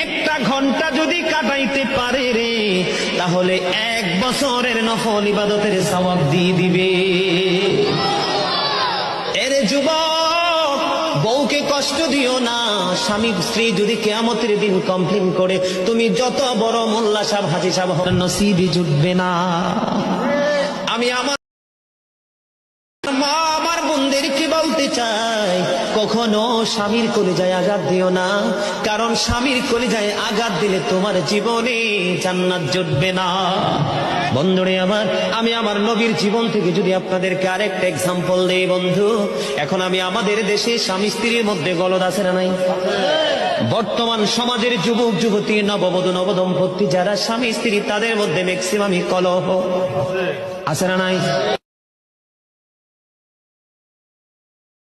একটা ঘন্টা যদি কাটাইতে পারে রে, তাহলে 1 বছরের নফল ইবাদতের সওয়াব দিয়ে দিবে। এরে যুবক, বউকে কষ্ট দিও না। স্বামী স্ত্রী যদি কিয়ামতের দিন কমপ্লেইন করে, তুমি যত বড় মোল্লা সাহেব হাজী সাহেব হন, নসিবে জুটবে না। আমি আমার মা, আমার বোনদেরকে বলতে চাই, কখনো স্বামীর কলিজায় আঘাত দিও না, কারণ স্বামীর কলিজায় আঘাত দিলে তোমার জীবনে জান্নাত জুটবে না। বন্ধুরে আমার, আমি আমার নবীর জীবন থেকে যদি আপনাদেরকে আরেকটা এক্সাম্পল দেই বন্ধু, এখন আমি আমাদের দেশে স্বামী স্ত্রীর মধ্যে গলদ আছে না নাই? বর্তমান সমাজের যুবক যুবতী, নববধূ নবদম্পতি যারা স্বামী স্ত্রী, তাদের মধ্যে ম্যাক্সিমামই কলহ আছে না নাই?